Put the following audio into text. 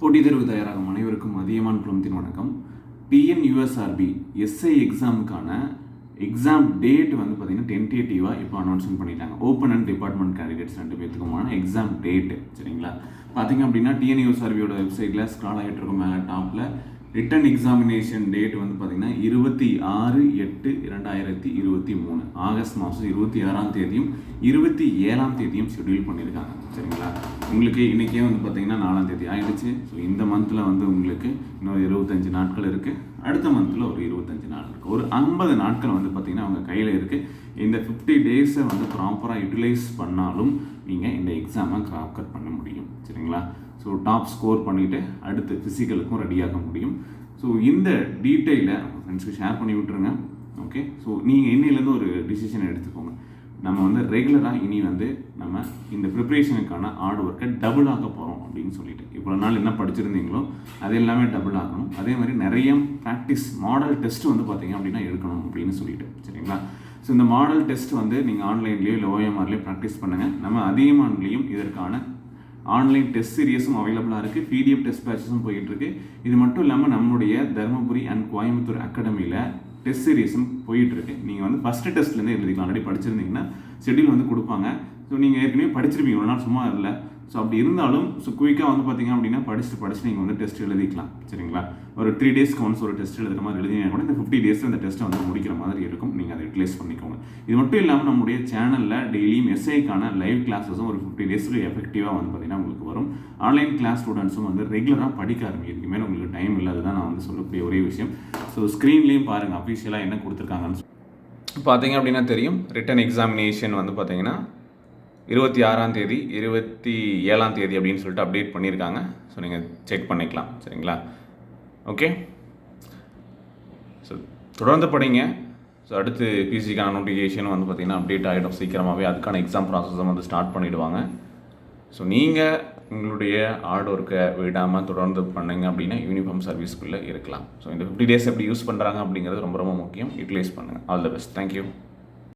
போட்டித் தேர்வு தயாராகும் அனைவருக்கும் அதிகமான குழுமத்தின் வணக்கம். டிஎன்யூஎஸ்ஆர்பி எஸ்ஐ எக்ஸாமுக்கான எக்ஸாம் டேட் வந்து பார்த்தீங்கன்னா டென்டேட்டிவாக இப்போ அனௌன்ஸ்மெண்ட் பண்ணிட்டாங்க. ஓப்பன் அண்ட் டிபார்ட்மெண்ட் கேண்டிடேட்ஸ் 2 பேத்துக்குமான எக்ஸாம் டேட்டு சரிங்களா. பார்த்தீங்க அப்படின்னா டிஎன்யூஎஸ்ஆர்பியோட வெப்சைட்டில் ஸ்க்ரால் ஆகிட்டு இருக்கும் மேலே டாப்பில் ரிட்டன் எக்ஸாமினேஷன் டேட் வந்து பார்த்தீங்கன்னா 26/8/2023 ஆகஸ்ட் மாதம் 26ஆம் தேதியும் 27ஆம் தேதியும் ஷெட்யூல் பண்ணியிருக்காங்க சரிங்களா. உங்களுக்கு இன்றைக்கே வந்து பார்த்தீங்கன்னா 4ஆம் தேதி ஆகிடுச்சு. ஸோ இந்த மந்தில் வந்து உங்களுக்கு இன்னும் 25 நாட்கள் இருக்குது. அடுத்த மந்தில் ஒரு 25 நாள் இருக்குது. ஒரு 50 நாட்கள் வந்து பார்த்திங்கன்னா அவங்க கையில் இருக்குது. இந்த 50 டேஸை வந்து ப்ராப்பராக யூட்டிலைஸ் பண்ணாலும் நீங்கள் இந்த எக்ஸாமை கிராப் கட் பண்ண முடியும் சரிங்களா. ஸோ டாப் ஸ்கோர் பண்ணிவிட்டு அடுத்து ஃபிசிக்கலுக்கும் ரெடியாக முடியும். ஸோ இந்த டீட்டெயிலை ஃப்ரெண்ட்ஸ்க்கு ஷேர் பண்ணி விட்டுருங்க. ஓகே, ஸோ நீங்கள் இன்னிலேருந்து ஒரு டிசிஷன் எடுத்துக்கோங்க. நம்ம வந்து ரெகுலராக இனி வந்து நம்ம இந்த ப்ரிப்ரேஷனுக்கான ஹார்ட் ஒர்க்கை டபுள் ஆக போகிறோம் அப்படின்னு சொல்லிட்டு இவ்வளோ நாள் என்ன படிச்சிருந்தீங்களோ அது எல்லாமே டபுள் ஆகணும். அதே மாதிரி நிறைய ப்ராக்டிஸ் மாடல் டெஸ்ட் வந்து பார்த்தீங்க அப்படின்னா எடுக்கணும் அப்படின்னு சொல்லிட்டு சரிங்களா. ஸோ இந்த மாடல் டெஸ்ட் வந்து நீங்கள் ஆன்லைன்லேயோ இல்லை ஓஎம்ஆர்லேயோ ப்ராக்டிஸ் பண்ணுங்கள். நம்ம அதிகமான்லேயும் இதற்கான ஆன்லைன் டெஸ்ட் சீரியஸும் அவைலபிளாக இருக்குது. பிடிஎஃப் டெஸ்ட் பேட்சஸும் போயிட்டுருக்கு. இது மட்டும் இல்லாமல் நம்மளுடைய தருமபுரி அண்ட் கோயம்புத்தூர் அகாடமியில் டெஸ்ட் சீரியஸும் போயிட்டுருக்கு. நீங்கள் வந்து ஃபஸ்ட்டு டெஸ்ட்லேருந்து எழுதிக்கலாம். ஆல்ரெடி படிச்சிருந்தீங்கன்னா ஷெட்யூல் வந்து கொடுப்பாங்க. ஸோ நீங்கள் ஏற்கனவே படிச்சிருப்பீங்க, ஒரு நாள் சும்மா இல்லை. ஸோ அப்படி இருந்தாலும் ஸோ குயிக்காக வந்து பார்த்தீங்க அப்படின்னா படிச்சுட்டு நீங்கள் வந்து டெஸ்ட் எழுதிக்கலாம் சரிங்களா. ஒரு 3 டேஸ்க்கு ஒன்ஸ் ஒரு டெஸ்ட் எழுதுகிற மாதிரி எழுதினா கூட இந்த 50 டேஸில் இந்த டெஸ்ட்டை வந்து முடிக்கிற மாதிரி இருக்கும். நீங்கள் அதை யூட்டிலைஸ் பண்ணிக்கோங்க. இது மட்டும் இல்லாமல் நம்முடைய சேனலில் டெய்லியும் எஸ்ஐக்கான லைவ் கிளாஸஸும் ஒரு 50 டேஸில் எஃபெக்டிவாக வந்து பார்த்தீங்கன்னா உங்களுக்கு வரும். ஆன்லைன் கிளாஸ் ஸ்டூடெண்ட்ஸும் வந்து ரெகுலராக படிக்க ஆரம்பிக்கிறதுக்கு மேலே உங்களுக்கு டைம் இல்லாத தான் நான் வந்து சொல்லக்கூடிய ஒரே விஷயம். ஸோ ஸ்க்ரீன்லேயும் பாருங்கள் அஃபிஷியலாக என்ன கொடுத்துருக்காங்கன்னு பார்த்தீங்க அப்படின்னா தெரியும். ரிட்டன் எக்ஸாமினேஷன் வந்து பார்த்தீங்கன்னா 26ஆம் தேதி 27ஆம் தேதி அப்படின்னு சொல்லிட்டு அப்டேட் பண்ணியிருக்காங்க. ஸோ நீங்கள் செக் பண்ணிக்கலாம் சரிங்களா. ஓகே, ஸோ தொடர்ந்து படிங்க. ஸோ அடுத்து பிசிக்கான நோட்டிஃபிகேஷன் வந்து பார்த்திங்கன்னா அப்டேட் ஆகிடும் சீக்கிரமாகவே. அதுக்கான எக்ஸாம் ப்ராசஸும் வந்து ஸ்டார்ட் பண்ணிவிடுவாங்க. ஸோ நீங்கள் உங்களுடைய ஹார்ட் ஒர்க்கை விடாமல் தொடர்ந்து பண்ணுங்க அப்படின்னா யூனிஃபார்ம் சர்வீஸ்க்குள்ளே இருக்கலாம். ஸோ இந்த 50 டேஸ் எப்படி யூஸ் பண்ணுறாங்க அப்படிங்கிறது ரொம்ப ரொம்ப முக்கியம். யூட்டிலைஸ் பண்ணுங்கள். All the best. தேங்க்யூ.